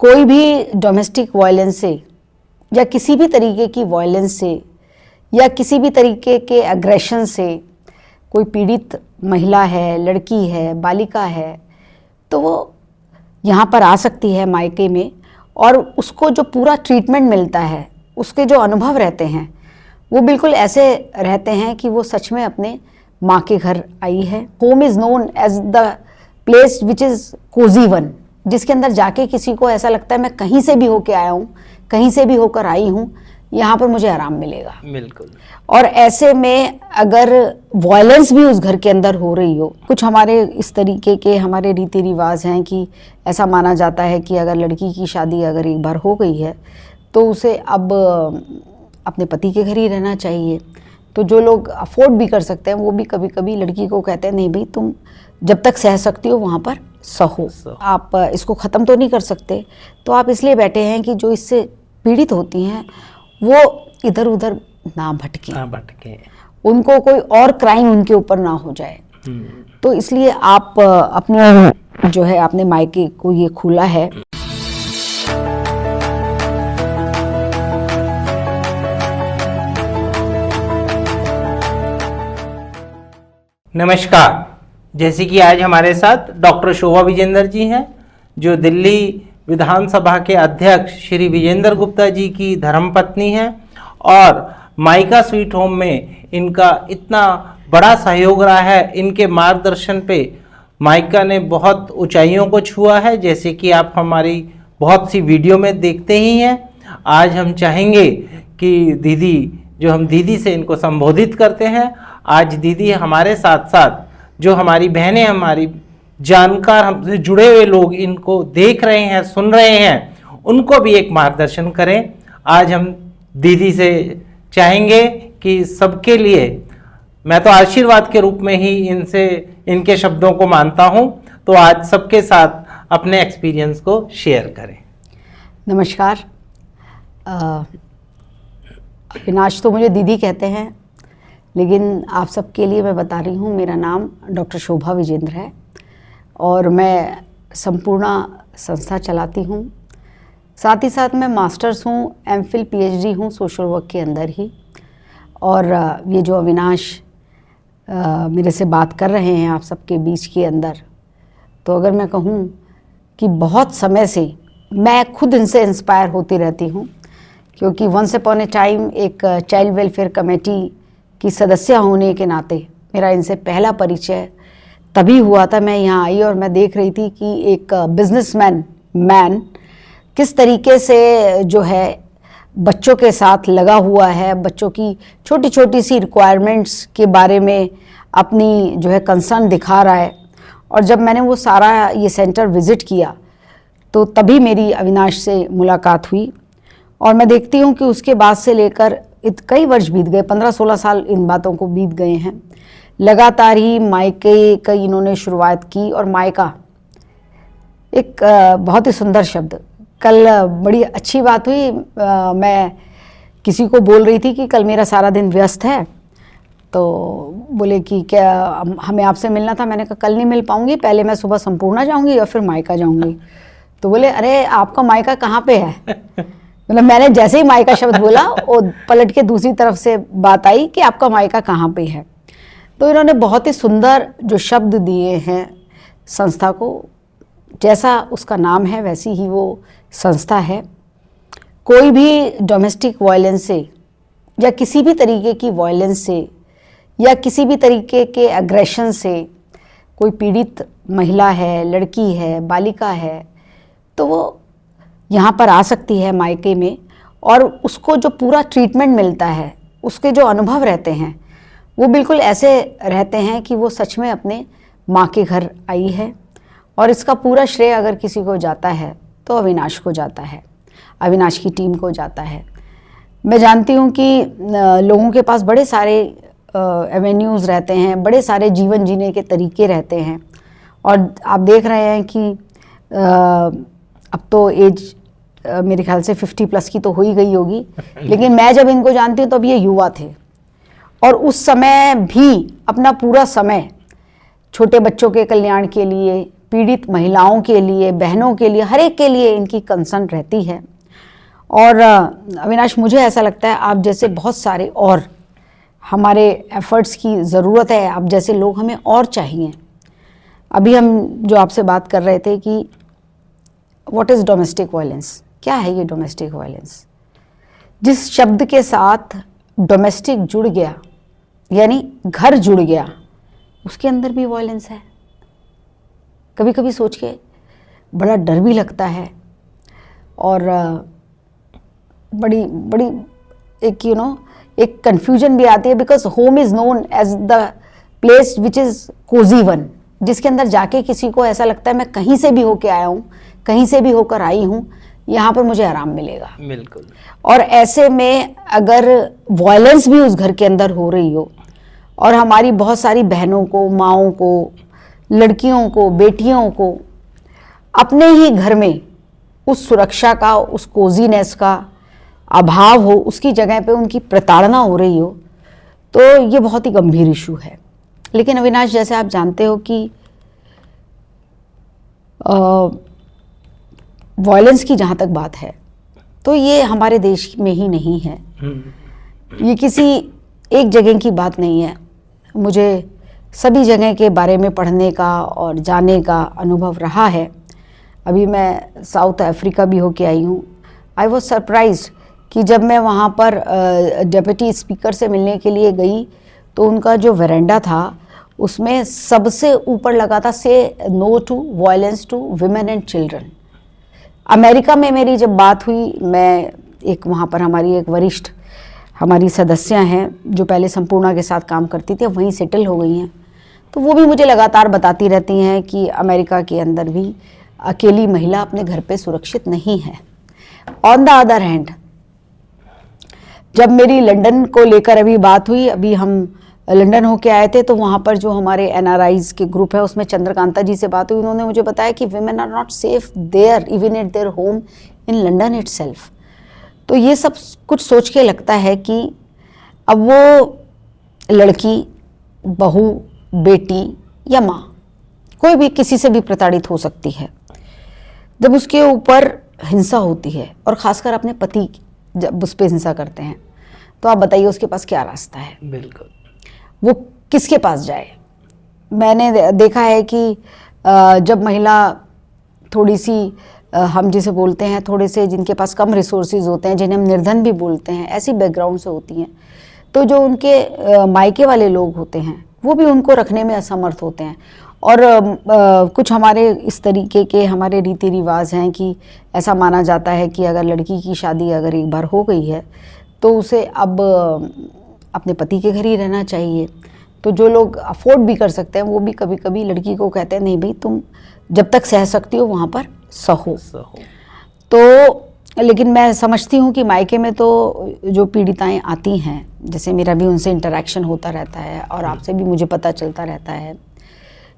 कोई भी domestic violence से या किसी भी तरीके की वायलेंस से या किसी भी तरीके के एग्रेशन से कोई पीड़ित महिला है, लड़की है, बालिका है, तो वो यहाँ पर आ सकती है मायके में, और उसको जो पूरा ट्रीटमेंट मिलता है, उसके जो अनुभव रहते हैं वो बिल्कुल ऐसे रहते हैं कि वो सच में अपने माँ के घर आई है। Home is known as the place which is cosy one, जिसके अंदर जाके किसी को ऐसा लगता है मैं कहीं से भी होके आया हूँ, कहीं से भी होकर आई हूँ, यहाँ पर मुझे आराम मिलेगा। बिल्कुल। और ऐसे में अगर वायलेंस भी उस घर के अंदर हो रही हो, कुछ हमारे इस तरीके के हमारे रीति रिवाज हैं कि ऐसा माना जाता है कि अगर लड़की की शादी अगर एक बार हो गई है तो उसे अब अपने पति के घर ही रहना चाहिए। तो जो लोग अफोर्ड भी कर सकते हैं वो भी कभी कभी लड़की को कहते हैं नहीं भाई, तुम जब तक सह सकती हो वहाँ पर सहो, आप इसको ख़त्म तो नहीं कर सकते। तो आप इसलिए बैठे हैं कि जो इससे पीड़ित होती हैं वो इधर उधर ना भटके, उनको कोई और क्राइम उनके ऊपर ना हो जाए। तो इसलिए आप अपने जो है अपने मायके को ये खुला है। नमस्कार। जैसे कि आज हमारे साथ डॉक्टर शोभा विजेंद्र जी हैं, जो दिल्ली विधानसभा के अध्यक्ष श्री विजेंद्र गुप्ता जी की धर्मपत्नी हैं, और माइका स्वीट होम में इनका इतना बड़ा सहयोग रहा है। इनके मार्गदर्शन पे माइका ने बहुत ऊंचाइयों को छुआ है, जैसे कि आप हमारी बहुत सी वीडियो में देखते ही हैं। आज हम चाहेंगे कि दीदी, जो हम दीदी से इनको संबोधित करते हैं, आज दीदी हमारे साथ साथ जो हमारी बहनें, हमारी जानकार, हमसे जुड़े हुए लोग इनको देख रहे हैं, सुन रहे हैं, उनको भी एक मार्गदर्शन करें। आज हम दीदी से चाहेंगे कि सबके लिए, मैं तो आशीर्वाद के रूप में ही इनके शब्दों को मानता हूं, तो आज सबके साथ अपने एक्सपीरियंस को शेयर करें। नमस्कार। अविनाश तो मुझे दीदी कहते हैं, लेकिन आप सबके लिए मैं बता रही हूँ, मेरा नाम डॉक्टर शोभा विजेंद्र है और मैं संपूर्णा संस्था चलाती हूँ। साथ ही साथ मैं मास्टर्स हूँ, एमफिल पीएचडी हूँ सोशल वर्क के अंदर ही। और ये जो अविनाश मेरे से बात कर रहे हैं आप सबके बीच के अंदर, तो अगर मैं कहूँ कि बहुत समय से मैं खुद इनसे इंस्पायर होती रहती हूँ, क्योंकि वंस अपॉन ए टाइम एक चाइल्ड वेलफेयर कमेटी की सदस्य होने के नाते मेरा इनसे पहला परिचय तभी हुआ था। मैं यहाँ आई और मैं देख रही थी कि एक बिजनेसमैन किस तरीके से जो है बच्चों के साथ लगा हुआ है, बच्चों की छोटी छोटी सी रिक्वायरमेंट्स के बारे में अपनी जो है कंसर्न दिखा रहा है। और जब मैंने वो सारा ये सेंटर विज़िट किया तो तभी मेरी अविनाश से मुलाकात हुई। और मैं देखती हूँ कि उसके बाद से लेकर कई वर्ष बीत गए, 15-16 साल इन बातों को बीत गए हैं। लगातार ही मायके की इन्होंने शुरुआत की। और मायका एक बहुत ही सुंदर शब्द। कल बड़ी अच्छी बात हुई, मैं किसी को बोल रही थी कि कल मेरा सारा दिन व्यस्त है, तो बोले कि क्या हमें आपसे मिलना था। मैंने कहा कल नहीं मिल पाऊँगी, पहले मैं सुबह संपूर्णा जाऊँगी और फिर मायका जाऊँगी। तो बोले अरे आपका मायका कहाँ पे है? मतलब मैंने जैसे ही मायका शब्द बोला वो पलट के दूसरी तरफ से बात आई कि आपका मायका कहाँ पे है। तो इन्होंने बहुत ही सुंदर जो शब्द दिए हैं संस्था को, जैसा उसका नाम है वैसी ही वो संस्था है। कोई भी डोमेस्टिक वायलेंस से या किसी भी तरीके की वायलेंस से या किसी भी तरीके के एग्रेशन से कोई पीड़ित महिला है, लड़की है, बालिका है, तो वो यहाँ पर आ सकती है मायके में, और उसको जो पूरा ट्रीटमेंट मिलता है, उसके जो अनुभव रहते हैं वो बिल्कुल ऐसे रहते हैं कि वो सच में अपने माँ के घर आई है। और इसका पूरा श्रेय अगर किसी को जाता है तो अविनाश को जाता है, अविनाश की टीम को जाता है। मैं जानती हूँ कि लोगों के पास बड़े सारे एवेन्यूज़ रहते हैं, बड़े सारे जीवन जीने के तरीके रहते हैं, और आप देख रहे हैं कि अब तो एज मेरे ख्याल से 50+ की तो हो ही गई होगी, लेकिन मैं जब इनको जानती हूँ तब ये युवा थे, और उस समय भी अपना पूरा समय छोटे बच्चों के कल्याण के लिए, पीड़ित महिलाओं के लिए, बहनों के लिए, हर एक के लिए इनकी कंसर्न रहती है। और अविनाश, मुझे ऐसा लगता है आप जैसे बहुत सारे और हमारे एफर्ट्स की ज़रूरत है, आप जैसे लोग हमें और चाहिए। अभी हम जो आपसे बात कर रहे थे कि व्हाट इज़ डोमेस्टिक वायलेंस, क्या है ये डोमेस्टिक वायलेंस। जिस शब्द के साथ डोमेस्टिक जुड़ गया, यानी घर जुड़ गया, उसके अंदर भी वायलेंस है। कभी कभी सोच के बड़ा डर भी लगता है और बड़ी बड़ी एक एक कन्फ्यूजन भी आती है, because home is known as the place which is cosy one, जिसके अंदर जाके किसी को ऐसा लगता है मैं कहीं से भी होके आया हूँ, कहीं से भी होकर आई हूँ, यहाँ पर मुझे आराम मिलेगा। बिल्कुल। और ऐसे में अगर वायलेंस भी उस घर के अंदर हो रही हो और हमारी बहुत सारी बहनों को, माँओं को, लड़कियों को, बेटियों को अपने ही घर में उस सुरक्षा का, उस कोजीनेस का अभाव हो, उसकी जगह पे उनकी प्रताड़ना हो रही हो, तो ये बहुत ही गंभीर इशू है। लेकिन अविनाश, जैसे आप जानते हो कि वायलेंस की जहाँ तक बात है तो ये हमारे देश में ही नहीं है, ये किसी एक जगह की बात नहीं है। मुझे सभी जगह के बारे में पढ़ने का और जानने का अनुभव रहा है। अभी मैं साउथ अफ्रीका भी होके आई हूँ। आई वॉज सरप्राइज्ड कि जब मैं वहाँ पर डिप्टी स्पीकर से मिलने के लिए गई तो उनका जो वेरेंडा था उसमें सबसे ऊपर लगा था say no to violence to women and children. America में मेरी जब बात हुई, मैं एक वहाँ पर हमारी एक वरिष्ठ हमारी सदस्य हैं जो पहले संपूर्णा के साथ काम करती थी, वहीं सेटल हो गई हैं, तो वो भी मुझे लगातार बताती रहती हैं कि अमेरिका के अंदर भी अकेली महिला अपने घर पे सुरक्षित नहीं है। ऑन द अदर हैंड, जब मेरी लंदन को लेकर अभी बात हुई, अभी हम लंदन होके आए थे, तो वहाँ पर जो हमारे NRIs के ग्रुप है उसमें चंद्रकांता जी से बात हुई। उन्होंने मुझे बताया कि women are not safe there even at their home in London itself. तो ये सब कुछ सोच के लगता है कि अब वो लड़की, बहू, बेटी या माँ, कोई भी किसी से भी प्रताड़ित हो सकती है। जब उसके ऊपर हिंसा होती है और ख़ासकर अपने पति जब उस पर हिंसा करते हैं, तो आप बताइए उसके पास क्या रास्ता है। बिल्कुल। वो किसके पास जाए। मैंने देखा है कि जब महिला थोड़ी सी हम जिसे बोलते हैं थोड़े से जिनके पास कम रिसोर्सेज होते हैं, जिन्हें हम निर्धन भी बोलते हैं, ऐसी बैकग्राउंड से होती हैं, तो जो उनके मायके वाले लोग होते हैं वो भी उनको रखने में असमर्थ होते हैं। और कुछ हमारे इस तरीके के हमारे रीति रिवाज हैं कि ऐसा माना जाता है कि अगर लड़की की शादी अगर एक बार हो गई है तो उसे अब अपने पति के घर ही रहना चाहिए। तो जो लोग अफोर्ड भी कर सकते हैं वो भी कभी कभी लड़की को कहते हैं नहीं भाई, तुम जब तक सह सकती हो वहाँ पर सहो। तो लेकिन मैं समझती हूँ कि मायके में तो जो पीड़िताएं आती हैं, जैसे मेरा भी उनसे इंटरेक्शन होता रहता है और आपसे भी मुझे पता चलता रहता है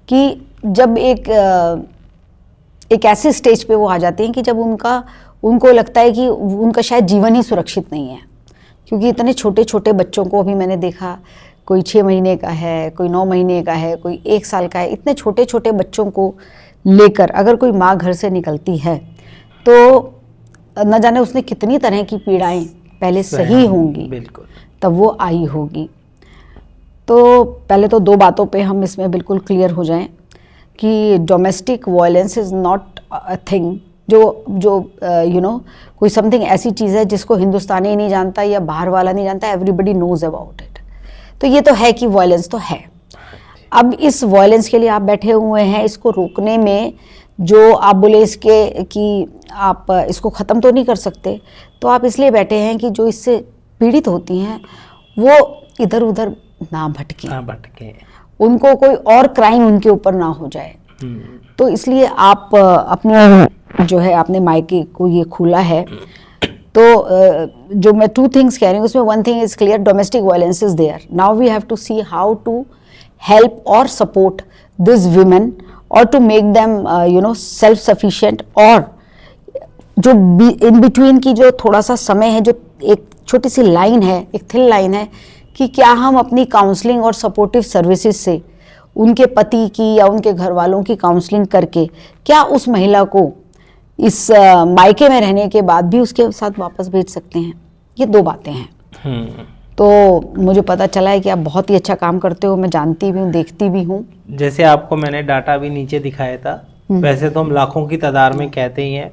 कि जब एक ऐसे स्टेज पे वो आ जाती हैं कि जब उनको लगता है कि उनका शायद जीवन ही सुरक्षित नहीं है। क्योंकि इतने छोटे छोटे बच्चों को अभी मैंने देखा, कोई 6 महीने का है, कोई 9 महीने का है, कोई 1 साल का है। इतने छोटे छोटे बच्चों को लेकर अगर कोई माँ घर से निकलती है तो न जाने उसने कितनी तरह की पीड़ाएं पहले सही होंगी, बिल्कुल, तब वो आई होगी। तो पहले तो 2 बातों पे हम इसमें बिल्कुल क्लियर हो जाएं कि domestic violence is not a thing जो कोई समथिंग ऐसी चीज़ है जिसको हिंदुस्तानी नहीं जानता या बाहर वाला नहीं जानता, एवरीबडी नोज अबाउट इट। तो ये तो है कि वायलेंस तो है। अब इस वायलेंस के लिए आप बैठे हुए हैं, इसको रोकने में जो आप बोले इसके कि आप इसको ख़त्म तो नहीं कर सकते, तो आप इसलिए बैठे हैं कि जो इससे पीड़ित होती हैं वो इधर उधर ना भटके, उनको कोई और क्राइम उनके ऊपर ना हो जाए। तो इसलिए आप अपने जो है अपने मायके को ये खुला है। तो जो मैं 2 थिंग्स कह रही हूँ उसमें 1 thing is clear, domestic violence is there. Now we have to see how to help और सपोर्ट दिस वीमेन और to make them self sufficient. और जो इन बिटवीन की जो थोड़ा सा समय है, जो एक छोटी सी लाइन है, एक थिन लाइन है कि क्या हम अपनी काउंसलिंग और सपोर्टिव सर्विसेज से उनके पति की या उनके घर वालों की काउंसलिंग करके क्या उस महिला को इस मायके में रहने के बाद भी उसके साथ वापस भेज सकते हैं? ये दो बातें हैं। तो मुझे पता चला है कि आप बहुत ही अच्छा काम करते हो, मैं जानती भी हूँ, देखती भी हूँ। जैसे आपको मैंने डाटा भी नीचे दिखाया था, वैसे तो हम लाखों की तादाद में कहते ही हैं,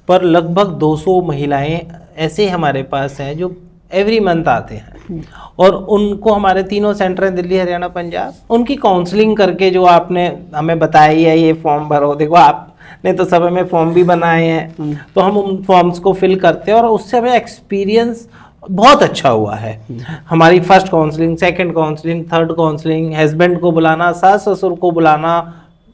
पर लगभग 200 महिलाएं ऐसे हमारे पास हैं जो एवरी मंथ आते हैं और उनको हमारे तीनों सेंटर हैं, दिल्ली, हरियाणा, पंजाब, उनकी काउंसलिंग करके जो आपने हमें बताई है ये फॉर्म भरो, देखो आपने तो सब हमें फॉर्म भी बनाए हैं, तो हम उन फॉर्म्स को फिल करते हैं और उससे हमें एक्सपीरियंस बहुत अच्छा हुआ है। हमारी first counselling, second counselling, third counselling, husband को बुलाना, सास ससुर को बुलाना,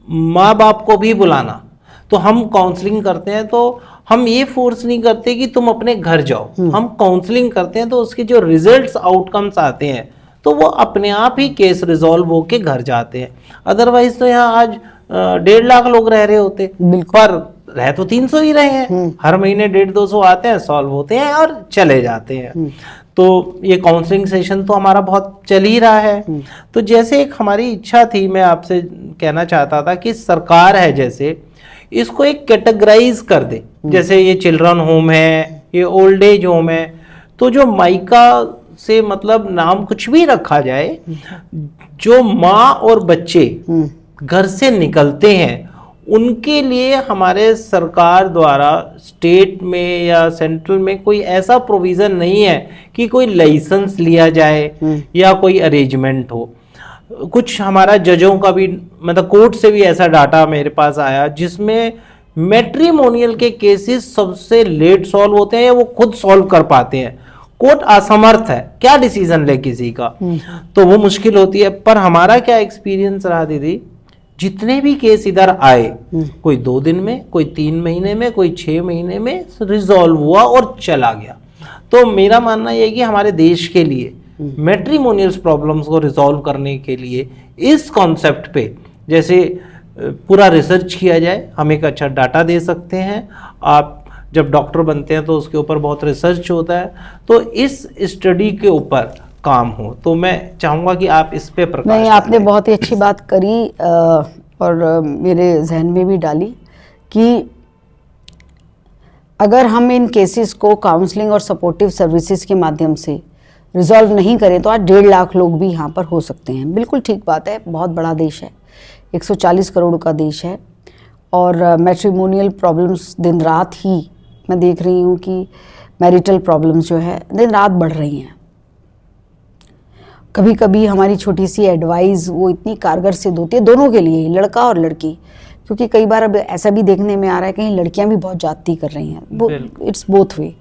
माँ बाप को भी बुलाना, तो हम काउंसलिंग करते हैं। तो हम ये फोर्स नहीं करते कि तुम अपने घर जाओ, हम काउंसलिंग करते हैं तो उसके जो रिजल्ट्स आउटकम्स आते हैं तो वो अपने आप ही केस रिजॉल्व होके घर जाते हैं। अदरवाइज तो यहाँ आज 1.5 लाख लोग रह रहे होते, पर रह तो 300 ही रहे हैं, हर महीने 150-200 आते हैं, सॉल्व होते हैं और चले जाते हैं। तो ये काउंसलिंग सेशन तो हमारा बहुत चल ही रहा है। तो जैसे एक हमारी इच्छा थी, मैं आपसे कहना चाहता था कि सरकार है जैसे इसको एक कैटेगराइज कर दे, जैसे ये चिल्ड्रन होम है, ये ओल्ड एज होम है, तो जो माइका से मतलब नाम कुछ भी रखा जाए, जो माँ और बच्चे घर से निकलते हैं उनके लिए हमारे सरकार द्वारा स्टेट में या सेंट्रल में कोई ऐसा प्रोविज़न नहीं है कि कोई लाइसेंस लिया जाए या कोई अरेंजमेंट हो। कुछ हमारा जजों का भी मतलब कोर्ट से भी ऐसा डाटा मेरे पास आया जिसमें मैट्रिमोनियल के केसेस सबसे लेट सॉल्व होते हैं या वो खुद सॉल्व कर पाते हैं, कोर्ट असमर्थ है क्या डिसीजन ले किसी का, तो वो मुश्किल होती है। पर हमारा क्या एक्सपीरियंस रहा दीदी, जितने भी केस इधर आए, कोई 2 दिन में, कोई 3 महीने में, कोई 6 महीने में रिजॉल्व हुआ और चला गया। तो मेरा मानना यह है कि हमारे देश के लिए मैट्रिमोनियल्स प्रॉब्लम्स को रिजॉल्व करने के लिए इस कॉन्सेप्ट पे जैसे पूरा रिसर्च किया जाए, हम एक अच्छा डाटा दे सकते हैं। आप जब डॉक्टर बनते हैं तो उसके ऊपर बहुत रिसर्च होता है, तो इस स्टडी के ऊपर काम हो। तो मैं चाहूँगा कि आप इस पे प्रकाश नहीं, आपने बहुत ही अच्छी बात करी और मेरे जहन में भी डाली कि अगर हम इन केसेस को काउंसलिंग और सपोर्टिव सर्विसेज के माध्यम से रिजॉल्व नहीं करें तो आज 1.5 लाख लोग भी यहाँ पर हो सकते हैं। बिल्कुल ठीक बात है, बहुत बड़ा देश है, 140 करोड़ का देश है और मैट्रिमोनियल प्रॉब्लम्स दिन रात ही मैं देख रही हूँ कि मैरिटल प्रॉब्लम्स जो है दिन रात बढ़ रही हैं। कभी कभी हमारी छोटी सी एडवाइस वो इतनी कारगर सिद्ध होती है दोनों के लिए, लड़का और लड़की, क्योंकि कई बार अब ऐसा भी देखने में आ रहा है कहीं लड़कियां भी बहुत जाती कर रही हैं, वो इट्स बोथ वे।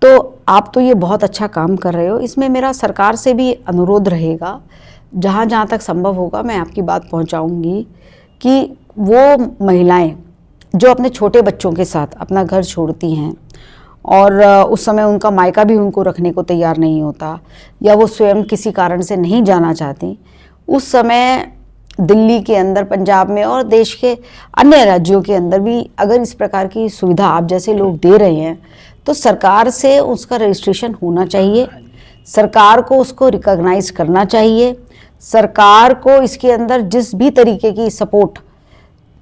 तो आप तो ये बहुत अच्छा काम कर रहे हो, इसमें मेरा सरकार से भी अनुरोध रहेगा, जहाँ जहाँ तक संभव होगा मैं आपकी बात पहुँचाऊँगी कि वो महिलाएँ जो अपने छोटे बच्चों के साथ अपना घर छोड़ती हैं और उस समय उनका मायका भी उनको रखने को तैयार नहीं होता या वो स्वयं किसी कारण से नहीं जाना चाहती, उस समय दिल्ली के अंदर, पंजाब में और देश के अन्य राज्यों के अंदर भी अगर इस प्रकार की सुविधा आप जैसे लोग दे रहे हैं तो सरकार से उसका रजिस्ट्रेशन होना चाहिए, सरकार को उसको रिकॉग्नाइज करना चाहिए, सरकार को इसके अंदर जिस भी तरीके की सपोर्ट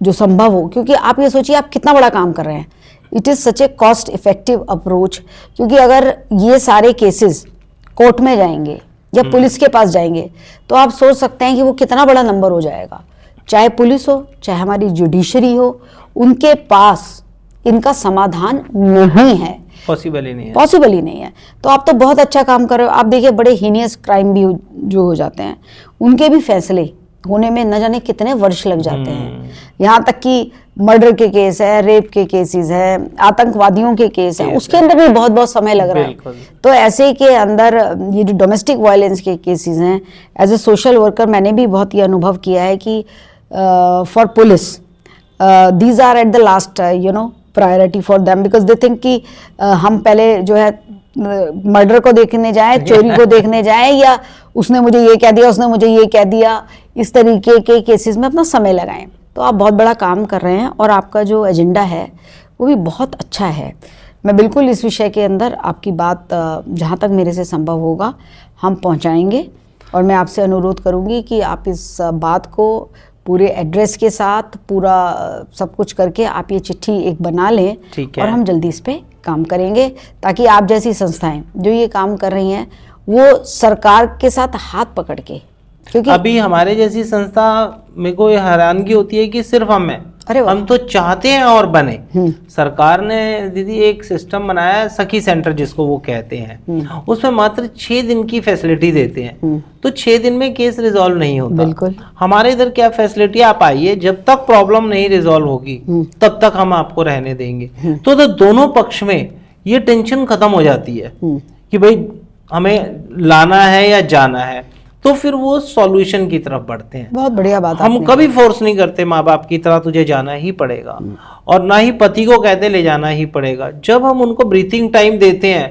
जो संभव हो, क्योंकि आप ये सोचिए आप कितना बड़ा काम कर रहे हैं, it is such A cost effective approach. क्योंकि अगर ये सारे केसेस कोर्ट में जाएंगे या पुलिस के पास जाएंगे तो आप सोच सकते हैं कि वो कितना बड़ा नंबर हो जाएगा। चाहे पुलिस हो, चाहे हमारी जुडिशरी हो, उनके पास इनका समाधान नहीं है, पॉसिबल ही नहीं है। तो आप तो बहुत अच्छा काम कर रहे हो। आप देखिए बड़े हीनियस क्राइम भी जो हो जाते हैं उनके भी फैसले होने में न जाने कितने वर्ष लग जाते हैं, यहाँ तक कि मर्डर के केस है, रेप के केसेस है, आतंकवादियों के केस है, उसके अंदर भी बहुत बहुत समय लग रहा है। तो ऐसे के अंदर ये जो डोमेस्टिक वायलेंस के केसेस हैं, एज ए सोशल वर्कर मैंने भी बहुत ये अनुभव किया है कि for police these are at the last priority for them, because they think कि हम पहले जो है मर्डर को देखने जाएं, चोरी को देखने जाएं, या उसने मुझे ये कह दिया, उसने मुझे ये कह दिया, इस तरीके के केसेस में अपना समय लगाएं। तो आप बहुत बड़ा काम कर रहे हैं और आपका जो एजेंडा है वो भी बहुत अच्छा है। मैं बिल्कुल इस विषय के अंदर आपकी बात जहाँ तक मेरे से संभव होगा हम पहुँचाएंगे और मैं आपसे अनुरोध करूंगी कि आप इस बात को पूरे एड्रेस के साथ पूरा सब कुछ करके आप ये चिट्ठी एक बना लें। ठीक है। और हम जल्दी इस पे काम करेंगे ताकि आप जैसी संस्थाएं जो ये काम कर रही हैं वो सरकार के साथ हाथ पकड़ के, क्योंकि अभी हमारे जैसी संस्था, मेरे को ये हैरानगी होती है कि सिर्फ हम तो चाहते हैं और बने। सरकार ने दीदी एक सिस्टम बनाया है, सखी सेंटर जिसको वो कहते हैं, उसमें मात्र 6 दिन की फैसिलिटी देते हैं। तो 6 दिन में केस रिजॉल्व नहीं होता। बिल्कुल। हमारे इधर क्या फैसिलिटी, आप आइए, जब तक प्रॉब्लम नहीं रिजॉल्व होगी तब तक हम आपको रहने देंगे। तो दोनों पक्ष में ये टेंशन खत्म हो जाती है कि भाई हमें लाना है या जाना है, तो फिर वो सॉल्यूशन की तरफ बढ़ते हैं। बहुत बढ़िया बात। हम कभी फोर्स नहीं करते माँ बाप की तरह तुझे जाना ही पड़ेगा, और ना ही पति को कहते ले जाना ही पड़ेगा। जब हम उनको ब्रीथिंग टाइम देते हैं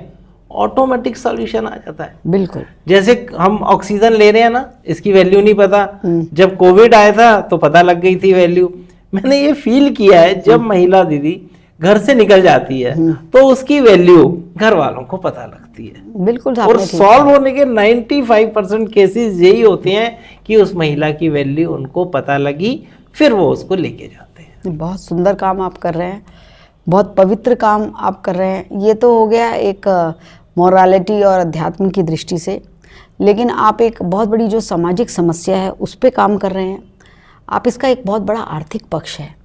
ऑटोमेटिक सॉल्यूशन आ जाता है। बिल्कुल। जैसे हम ऑक्सीजन ले रहे हैं ना, इसकी वैल्यू नहीं पता, जब कोविड आया था तो पता लग गई थी वैल्यू। मैंने ये फील किया है, जब महिला दीदी घर से निकल जाती है तो उसकी वैल्यू घर वालों को पता लगती है। बिल्कुल। और सॉल्व होने के 95% केसेस यही होते हैं कि उस महिला की वैल्यू उनको पता लगी, फिर वो उसको लेके जाते हैं। बहुत सुंदर काम आप कर रहे हैं, बहुत पवित्र काम आप कर रहे हैं। ये तो हो गया एक मोरालिटी और अध्यात्म की दृष्टि से, लेकिन आप एक बहुत बड़ी जो सामाजिक समस्या है उस पर काम कर रहे हैं। आप इसका एक बहुत बड़ा आर्थिक पक्ष है।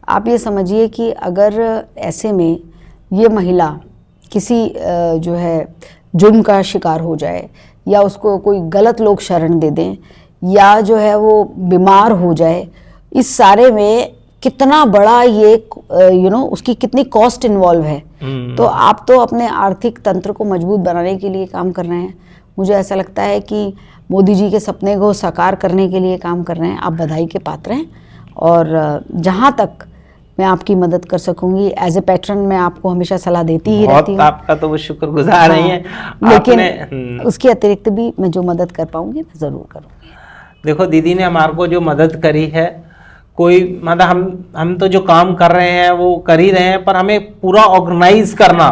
आप ये समझिए कि अगर ऐसे में ये महिला किसी जो है जुर्म का शिकार हो जाए, या उसको कोई गलत लोग शरण दे दें, या जो है वो बीमार हो जाए, इस सारे में कितना बड़ा ये उसकी कितनी कॉस्ट इन्वॉल्व है। तो आप तो अपने आर्थिक तंत्र को मजबूत बनाने के लिए काम कर रहे हैं। मुझे ऐसा लगता है कि मोदी जी के सपने को साकार करने के लिए काम कर रहे हैं। आप बधाई के पात्र हैं, और जहाँ तक मैं आपकी मदद कर सकूंगी एज ए पैट्रन, मैं आपको हमेशा सलाह देती ही रहती हूँ। आपका तो वो शुक्रगुजार रही हैं। लेकिन उसके अतिरिक्त भी मैं जो मदद कर पाऊंगी मैं ज़रूर करूँगी। देखो दीदी ने हमारे को जो मदद करी है, कोई मतलब हम तो जो काम कर रहे हैं वो कर ही रहे हैं, पर हमें पूरा ऑर्गेनाइज करना,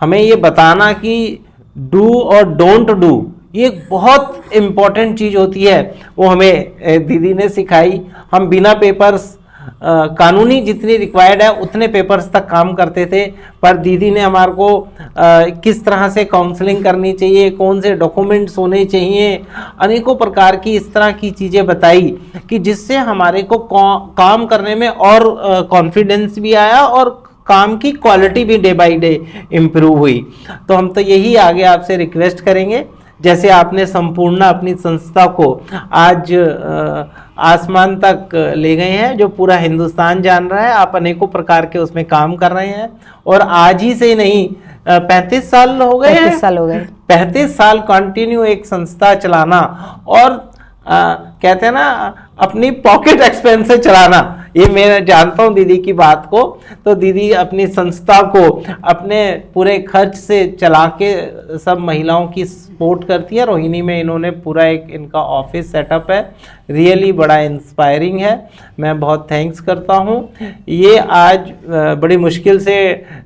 हमें ये बताना कि डू और डोंट डू, ये एक बहुत इम्पोर्टेंट चीज़ होती है। वो हमें दीदी ने सिखाई। हम बिना पेपर्स, कानूनी जितनी रिक्वायर्ड है उतने पेपर्स तक काम करते थे, पर दीदी ने हमारे को किस तरह से काउंसलिंग करनी चाहिए, कौन से डॉक्यूमेंट्स होने चाहिए, अनेकों प्रकार की इस तरह की चीज़ें बताई कि जिससे हमारे को काम करने में और कॉन्फिडेंस भी आया और काम की क्वालिटी भी डे बाय डे इम्प्रूव हुई। तो हम तो यही आगे आपसे रिक्वेस्ट करेंगे, जैसे आपने संपूर्ण अपनी संस्था को आज आसमान तक ले गए हैं, जो पूरा हिंदुस्तान जान रहा है। आप अनेकों प्रकार के उसमें काम कर रहे हैं, और आज ही से नहीं 35 साल हो गए हैं। 35 साल कंटिन्यू एक संस्था चलाना, और कहते हैं ना अपनी पॉकेट एक्सपेंस से चलाना, ये मैं जानता हूँ दीदी की बात को। तो दीदी अपनी संस्था को अपने पूरे खर्च से चला के सब महिलाओं की सपोर्ट करती है। रोहिणी में इन्होंने पूरा एक इनका ऑफिस सेटअप है, रियली बड़ा इंस्पायरिंग है। मैं बहुत थैंक्स करता हूँ। ये आज बड़ी मुश्किल से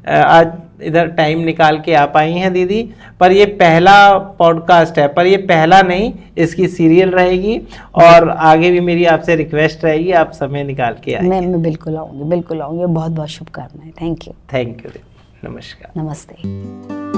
आज इधर टाइम निकाल के आ पाई हैं दीदी, पर ये पहला पॉडकास्ट है, पर ये पहला नहीं, इसकी सीरियल रहेगी, और आगे भी मेरी आपसे रिक्वेस्ट रहेगी आप समय निकाल के आइए। मैं बिल्कुल आऊँगी, बिल्कुल आऊँगी। बहुत बहुत शुभकामनाएं। Thank you. थैंक यू दीदी। नमस्कार। नमस्ते।